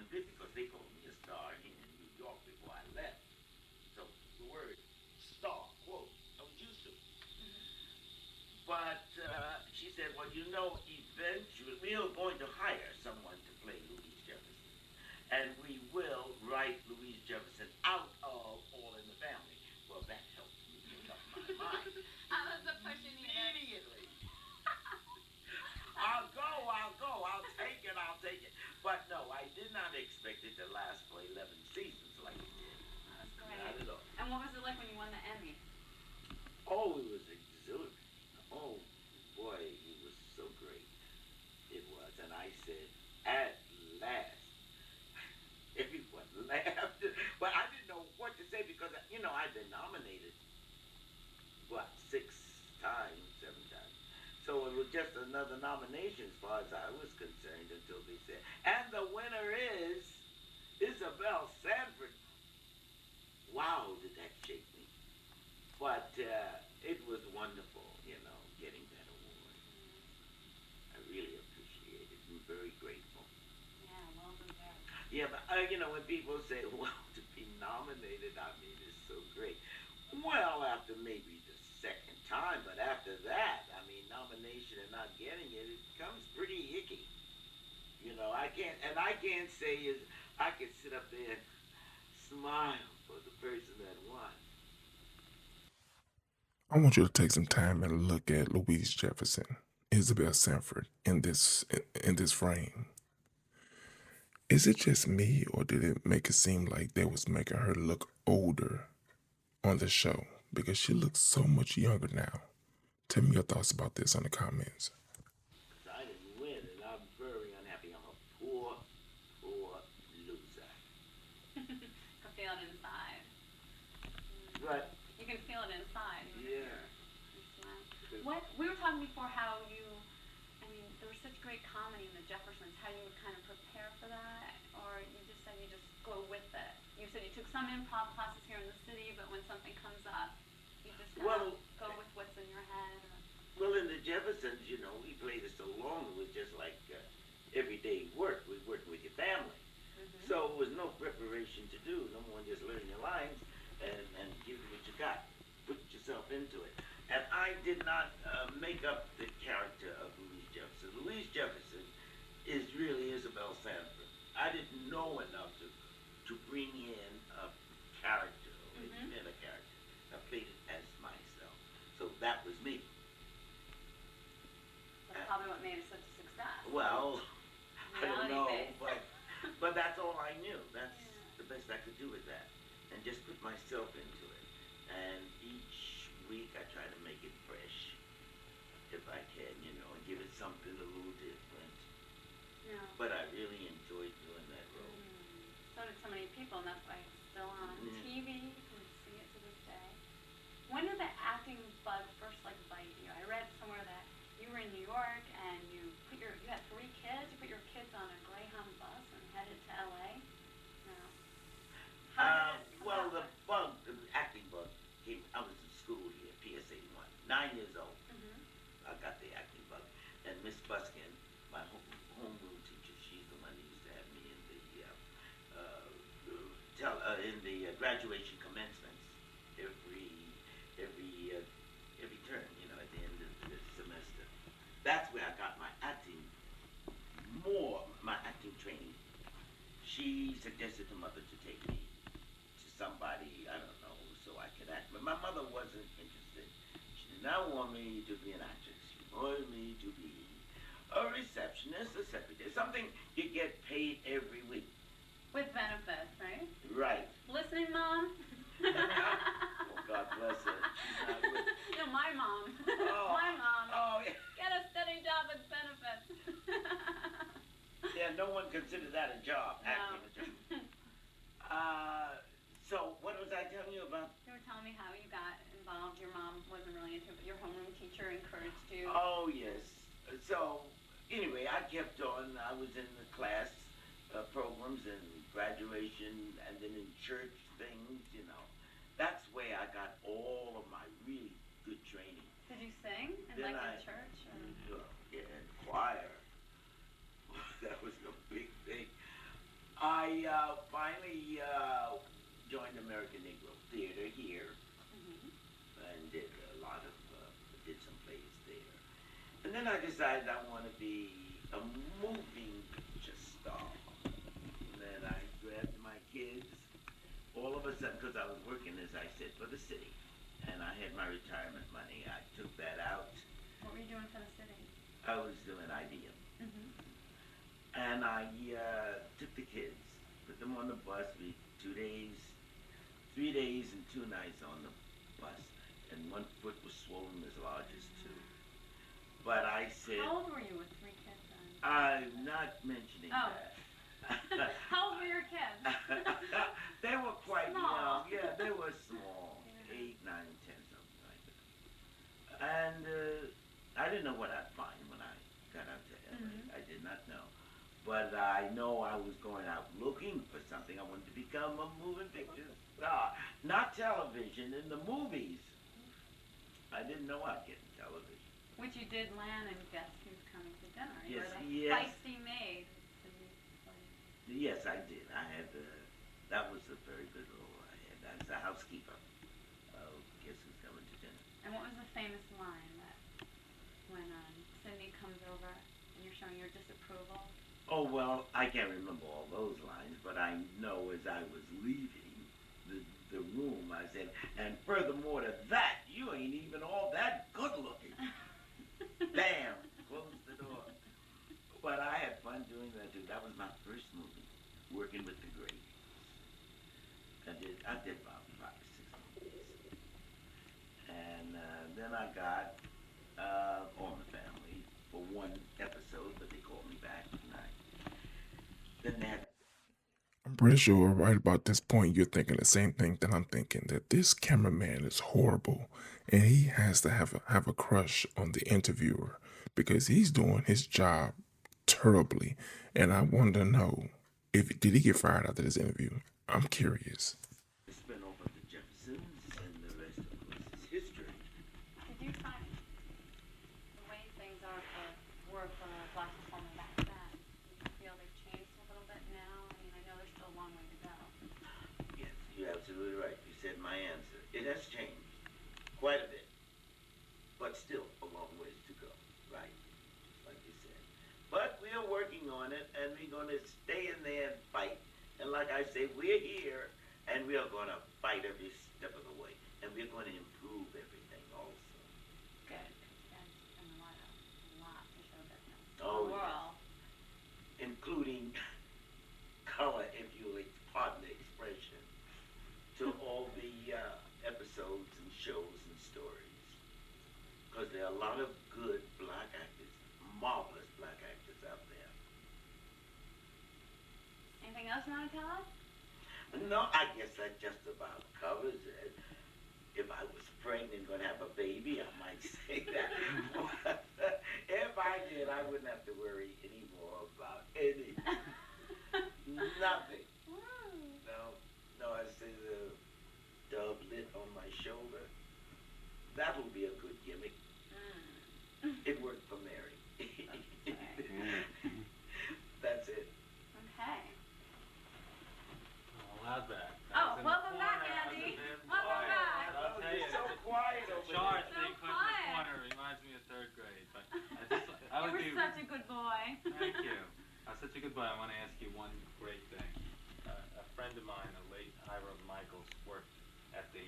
good because they called me a star here in New York before I left. So the word star, quote, I was used to. But she said, well, you know, eventually we are going to hire someone to play Louise Jefferson. And we will write Louise Jefferson out of All in the Family. Well, that helped me make up my mind. That was the push you needed. Immediately. I'll take it, But no, I did not expect it to last for 11 seasons like it did. That's great. Not at all. And what was it like when you won the Emmy? Oh, it was exhilarating. Oh, boy, it was so great. It was. And I said, at last. Everyone laughed. But I didn't know what to say because, you know, I'd been nominated, what, 6 times, 7 times. So it was just another nomination as far as I was concerned until they said, and the winner is Isabel Sanford. Wow, did that shake me. But it was wonderful, you know, getting that award. I really appreciate it. I'm very grateful. Yeah, well deserved. Yeah, but you know, when people say, well, to be nominated, I mean, it's so great. Well, after maybe the second time, but after that, I mean, nomination and not getting it, it becomes pretty icky. You know, I can't say is I can sit up there and smile for the person that won. I want you to take some time and look at Louise Jefferson, Isabel Sanford in this frame. Is it just me, or did it make it seem like they was making her look older on the show? Because she looks so much younger now. Tell me your thoughts about this in the comments. I didn't win, and I'm very unhappy. I'm a poor, poor loser. I feel it inside. But You can feel it inside. yeah. What we were talking before, how you, I mean, there was such great comedy in the Jeffersons. How you would kind of prepare for that, or you just said you just go with it. You said you took some improv classes here in the city, but when something comes up, you just kind of go with what's in your head. Well, in the Jeffersons, you know, we played it so long, it was just like everyday work. We worked with your family. So it was no preparation to do. No more just learn your lines and give it what you got. Put yourself into it. And I did not make up the character of Louise Jefferson. Louise Jefferson is really Isabel Sanford. I didn't know enough to bring in a character or invent a character. I played it as myself. So that was me. That's probably what made it such a success. Well, I don't know, Reality-based. but that's all I knew. That's the best I could do with that, and just put myself into it. And each week I try to make it fresh, if I can, you know, and give it something a little different. Yeah. But I really enjoyed doing that role. So did so many people, and that's why it's still on TV. You can see it to this day. When did the acting bug first like bite you? I read somewhere that you were in New York and you had 3 kids. You put your kids on a Greyhound bus and headed to LA. No. Well, the acting bug came. I was in school here, PS 81, 9 years old. I got the acting bug, and Miss Buskin, my homeroom teacher, she's the one who used to have me in the graduation commencements every term, you know, at the end of the semester. That's where I got my acting training. She suggested to mother to take me to somebody, I don't know, so I could act. But my mother wasn't interested. She did not want me to be an actress. She wanted me to be a receptionist, a secretary, something you get paid every week. With benefits, right? Right. Listening, Mom? Oh, God bless her. She's not with. No, my mom. Oh. My mom. Oh, yeah. Get a steady job with benefits. Yeah, no one considered that a job, acting a job. So what was I telling you about? You were telling me how you got involved. Your mom wasn't really into it, but your homeroom teacher encouraged you. Oh, yes. So, anyway, I kept on. I was in the class programs and graduation and then in church things, you know. That's where I got all of my really good training. Did you sing in Then in church? Or? Yeah, in choir. That was the big thing. I finally joined American Negro Theater here Mhm. and did a lot of did some plays there. And then I decided I want to be a moving picture star. And then I grabbed my kids all of a sudden because I was working, as I said, for the city. And I had my retirement money. I took that out. What were you doing for the city? I was doing IBM. Mhm. And I took the kids, put them on the bus. We 2 days, 3 days and 2 nights on the bus. And one foot was swollen as large as two. But I said, How old were you with three kids then? I'm not mentioning Oh. that. How old were your kids? They were quite Small. young. Yeah, they were small. Yeah. 8, 9, 10, something like that. And I didn't know what I'd find when I got out to LA. Mhm. I did not know. But I know I was going out looking for something. I wanted to become a moving picture star. Not television, in the movies. I didn't know I'd get in television. Which you did land and Guess Who's Coming to Dinner. You Yes, were the yes. feisty maid. to be played. Yes, I did. I had that was a very good role I had. I was the housekeeper. Guess Who's Coming to Dinner. And what was the famous line that when Cindy comes over and you're showing your disapproval? Oh, well, I can't remember all those lines, but I know as I was leaving the room, I said, and furthermore to that, you ain't even all that good looking. Bam! Close the door. But I had fun doing that too. That was my first movie, working with the greats. I did about 5 or 6 movies. And then I got On the Family for one episode, but they called me back tonight. Then they had I'm pretty sure right about this point you're thinking the same thing that I'm thinking, that this cameraman is horrible and he has to have a crush on the interviewer because he's doing his job terribly. And I want to know, if did he get fired after this interview? I'm curious. spin off of the Jeffersons, and the rest, of course, is history. Did you find the way things are for Black women back then? Do you feel they've changed a little bit now? I mean, I know there's still a long way to go. Yes, you're absolutely right. You said my answer. It has changed quite a bit, but still a long ways to go, right? Like you said. But we are working on it, and we're going to stay in there and fight. And like I say, we're here, and we are going to fight every step of the way. And we're going to improve everything also. Good, because you guys bring a lot to show business. Oh, The yeah. world. Including color, if you pardon the expression, to all the episodes and shows and stories. Because there are a lot of good black actors, marvelous black actors out there. Anything else you want to tell us? No, I guess that just about covers it. If I was pregnant going to have a baby, I might say that. But if I did, I wouldn't have to worry anymore about anything. Nothing. No, I say the dove lit on my shoulder. That will be a good gimmick. It worked for Mary. That's it. Okay. Loud back. Oh, welcome back, Andy. Welcome back. I'll tell you, so quiet over there. Charge So being put in the quiet. corner reminds me of third grade. But I You would were do. such a good boy. Thank you. Such a good boy. I want to ask you one great thing. A friend of mine, the late Ira Michaels, worked at the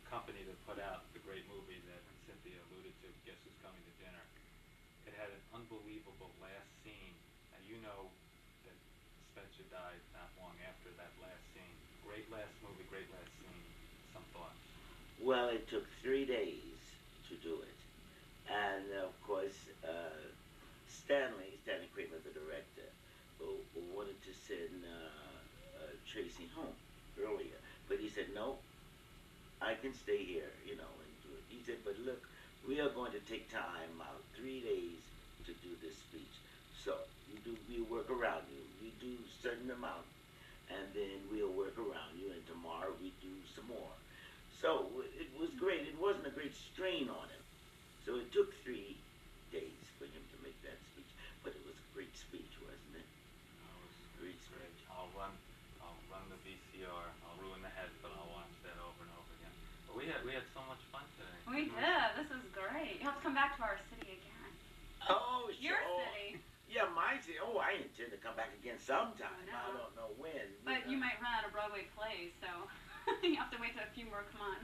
company that put out the great movie that Cynthia alluded to, Guess Who's Coming to Dinner. It had an unbelievable last scene. And you know that Spencer died not long after that last scene. Great last movie, great last scene. Some thoughts. Well, it took 3 days to do it. And of course, Stanley Kramer, the director, wanted to send Tracy home earlier. But he said, no, I can stay here, and do it. He said, but look, we are going to take time out, 3 days, to do this speech. So we work around you. We do a certain amount, and then we'll work around you, and tomorrow we do some more. So it was great. It wasn't a great strain on him. So it took 3 days for him to make that speech. But it was a great speech, wasn't it? That was Great great. speech. I'll VCR. I'll ruin the head, but I'll watch that over and over again. But we had so much fun today. We did. This is great. You have to come back to our city again. Oh, Your sure. city. Yeah, my city. Oh, I intend to come back again sometime. I I know. don't know when. But you might run out of Broadway plays, so you have to wait till a few more come on.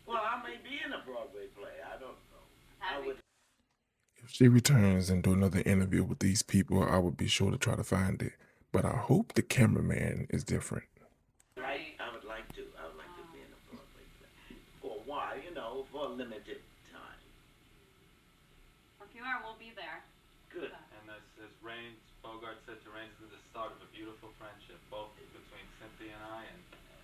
Well, I may be in a Broadway play. I don't know. I That'd be would. If she returns and do another interview with these people, I would be sure to try to find it. But I hope the cameraman is different. great. I would like to. I would like to be in a Broadway play for a while. You know, for a limited time. Or if you are, we'll be there. Good. And as Rains, Bogart said to Rains, is the start of a beautiful friendship, both between Cynthia and I, and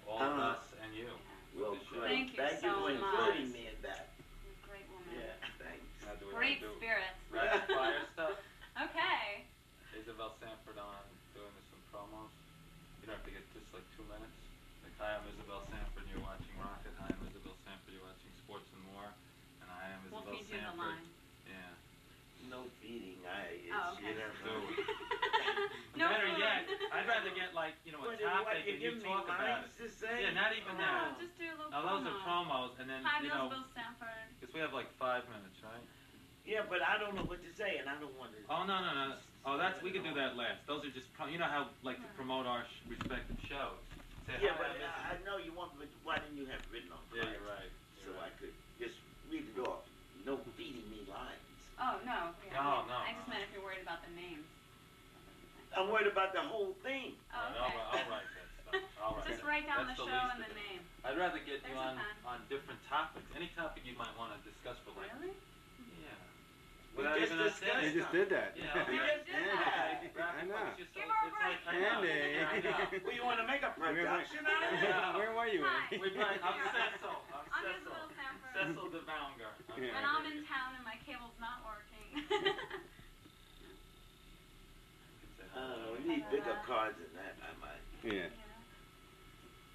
all of us and you. Well, with the show. great. Thank you so for much. including me in that. You're a great woman. Yeah, thanks. Now, do we Great wanna do spirits. rapid fire stuff? Okay. Isabel Sanford on doing some promos. You don't have to get just like 2 minutes. Like, hi, I'm Isabel Sanford, you're watching Rocket. Hi, I'm Isabel Sanford, you're watching Sports and More. And I am We'll Isabel feed you the Sanford. line. Yeah. No feeding. Oh, okay. You know, Do it. No Better food. yet, I'd rather get like, a What, topic you and you give me talk about lines it. to say? Yeah, not even No, that. just do a little Now those are promo. promos, and then, Hi, I'm Isabel Sanford. because we have like 5 minutes, right? Yeah, but I don't know what to say, and I don't want to. Oh, no. Oh, we can do that last. Those are just, you know how, like, to promote our respective shows. Say, Yeah, hi, but I'm Isabel. I know you want, but why didn't you have it written on? Yeah, cards? you're right. So I could just read it off. No feeding me lines. Oh, no. Yeah, No, no, I just no. meant if you're worried about the names. I'm worried about the whole thing. Oh, Right, okay. I'll write that stuff. I'll write Just that. write down That's the the show least and of the it. name. I'd rather get you There's a on pen. different topics. Any topic you might want to discuss for like. Really? Yeah. We Without just even us discussed saying They just did that. Yeah, We okay. just did that. I know. It's just Give so- her a it's like, I break. know. Andy. Yeah, I know. Well, you want to make a production out of it? Yeah. Where were you? Hi. Andy? I'm Cecil. I'm Isabel Sanford. Cecil DeVounger. Yeah. And I'm in town and my cable's not working. We need bigger cards than that, I might. Yeah.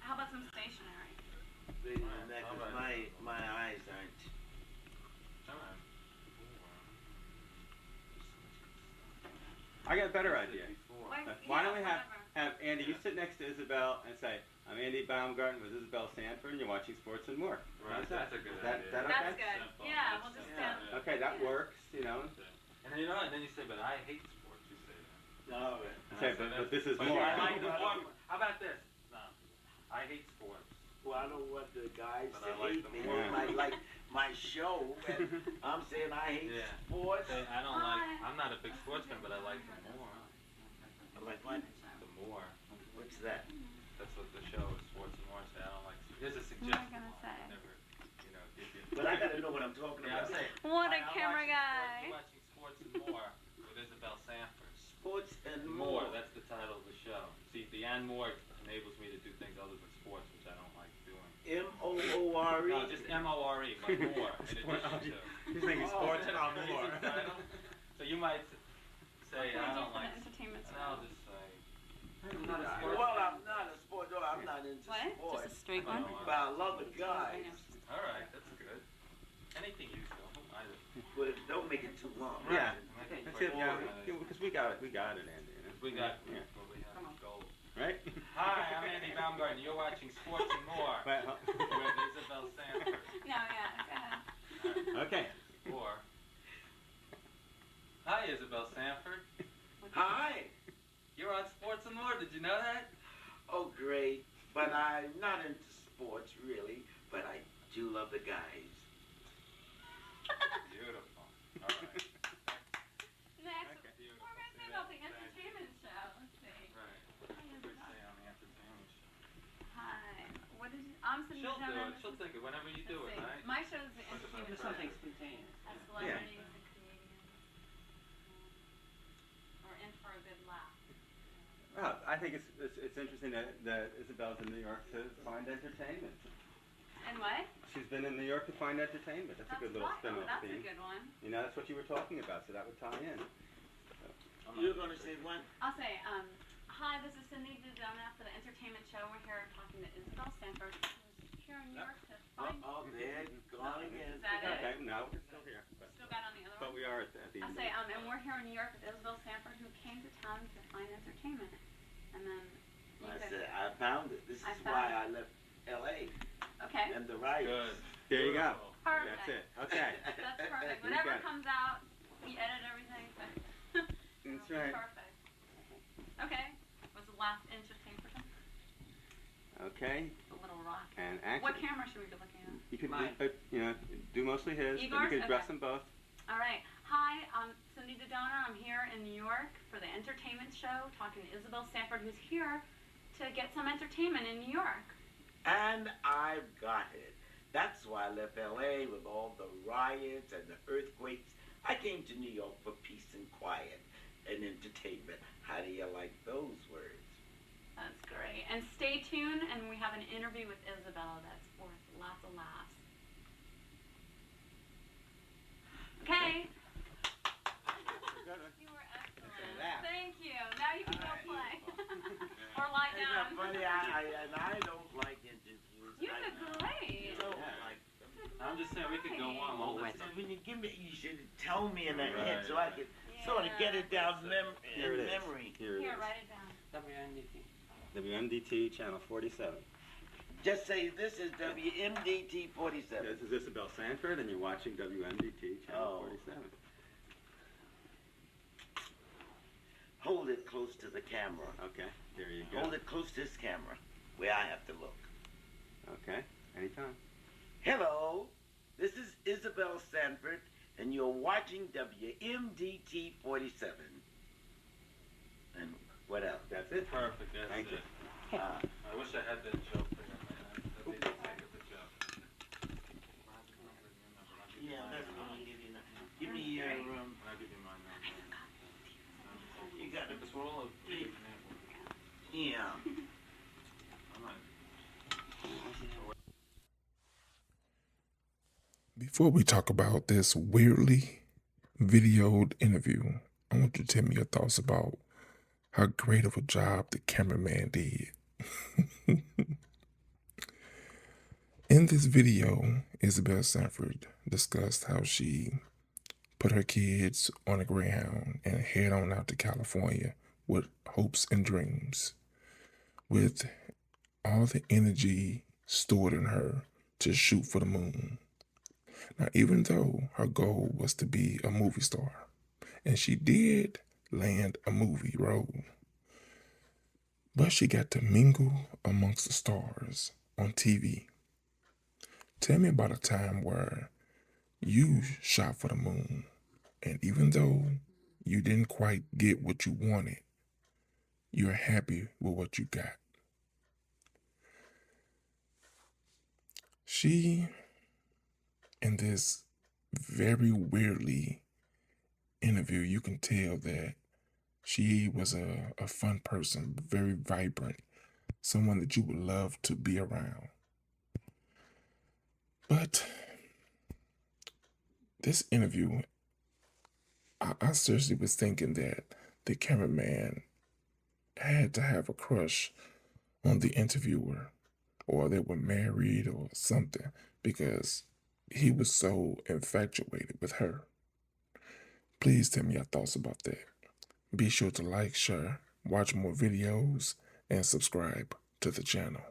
How about some stationery? Bigger than that, because my eyes aren't. Alright. I got a better idea. Why don't we have Andy, you sit next to Isabel and say, I'm Andy Baumgarten with Isabel Sanford and you're watching Sports and More. Right, How's that's a good Is that idea. okay? That's good. Simple. Yeah, That's we'll just simple. stand. Okay, that works, you know. And then and then you say, but I hate sports. You say that. No, Okay, but this is But more. I like the more. How about this? No, I hate sports. well, I don't want the guys But to I like hate them me. more. They might like my show, and I'm saying I hate Yeah. sports. Say, I don't like. I'm not a big sports fan, but I like the more. I'm like, what? The more. What's that? That's what the show is. Sports and more. Say I don't like. Here's a What am I suggestion. gonna say? Never, give you. But I gotta know what I'm talking Yeah, about. I say. What a I'm camera watching guy. You're watching Sports and More with Isabel Sanford. Sports and More, more. that's the title of the show. See, the and more enables me to do things other than sports, which I don't like doing. M-O-O-R-E. No, just M-O-R-E, like more, in addition to. He's thinking sports and Is more. it title? So you might say, What can we I do don't for like, the entertainment and show? I'll just say, I'm not a sports Well, fan. I'm not a sport. No, I'm not into What? sports. Just a straight Oh, one? no, But I love the guys. All right, that's good. Anything you feel, either. But don't make it too long. Yeah. Make it That's quick. it, yeah, because we got it, Andy. You know? We got, Yeah. well, we have gold. Right? Hi, I'm Andy Baumgarten. You're watching Sports and More Well, with Isabel Sanford. No, yeah, go ahead. okay. Or, hi, Isabel Sanford. Hi. You're on Sports and More. Did you know that? Oh, great. But I'm not into sports, really. But I do love the guys. Beautiful. All right. Next, Okay. we're gonna say about the entertainment show. Let's see. Right. What do we say on the entertainment show? Hi. What is it? I'm sitting She'll down do there. it. She'll think it whenever you do Let's it, see. right? My show is the What's about entertainment the show. first? Spontaneous. As celebrities and comedians. We're in for a good laugh. Well, I think it's interesting that Isabel's in New York to find entertainment. And what? She's been in New York to find entertainment. That's a good little right. Oh, spin-off that's a theme. good one. You know, that's what you were talking about, so that would tie in. You're going to say what? I'll say, hi, this is Cindy DeDona for the entertainment show. We're here talking to Isabel Sanford, who's here in New York to find. Oh, there it's gone again. Is that it? Okay, no, we're still here. Still got on the other But one? we are at the I'll end. say, and we're here in New York with Isabel Sanford, who came to town to find entertainment. And then you I could found it. This is I why found I left L.A. Okay. and the riots. Good. There you go. Perfect. That's it. Okay. That's perfect. You Whatever got it. comes out, we edit everything. That's right. Perfect. Okay. Was the last inch of paper done? Okay. The little rock. And action. What camera should we be looking at? You could, Mine. do mostly his, but Igor's? you could address Okay. them both. All right. Hi, I'm Cindy DeDoner. I'm here in New York for the entertainment show, talking to Isabel Sanford, who's here to get some entertainment in New York. And I've got it. That's why I left L.A. with all the riots and the earthquakes. I came to New York for peace and quiet and entertainment. How do you like those words? That's great. And stay tuned, and we have an interview with Isabel that's worth lots of laughs. Okay. You were excellent. laugh. Thank you. Now you can go play. Or lie Isn't down. that funny? I don't like interviews. You did great. I don't Yeah. like them. I'm just saying we could go on all this. When you give me, you should tell me in Right. ahead so I could sort of get it down Here it is. memory. Here it Here, is. write it down. WMDT channel 47. Just say this is WMDT 47. This is Isabel Sanford, and you're watching WMDT channel Oh. 47. Hold it close to the camera. Okay. There you go. Hold it close to this camera, where I have to look. Okay. Anytime. Hello, this is Isabel Sanford, and you're watching WMDT 47. And what else? That's it. Perfect. That's Thank you. it. I wish I had that joke for him, man. That'd be the joke. Yeah, that's what I'm giving you. Give me your I'll give you mine now. You got it. Because we're all Yeah. I'm not. Before we talk about this weirdly videoed interview, I want you to tell me your thoughts about how great of a job the cameraman did. In this video, Isabel Sanford discussed how she put her kids on a Greyhound and head on out to California with hopes and dreams, with all the energy stored in her to shoot for the moon. Now, even though her goal was to be a movie star, and she did land a movie role, but she got to mingle amongst the stars on TV. Tell me about a time where you shot for the moon, and even though you didn't quite get what you wanted, you're happy with what you got. She, in this very weirdly interview, you can tell that she was a fun person, very vibrant, someone that you would love to be around. But this interview, I seriously was thinking that the cameraman had to have a crush on the interviewer, or they were married or something, because he was so infatuated with her. Please tell me your thoughts about that. Be sure to like, share, watch more videos, and subscribe to the channel.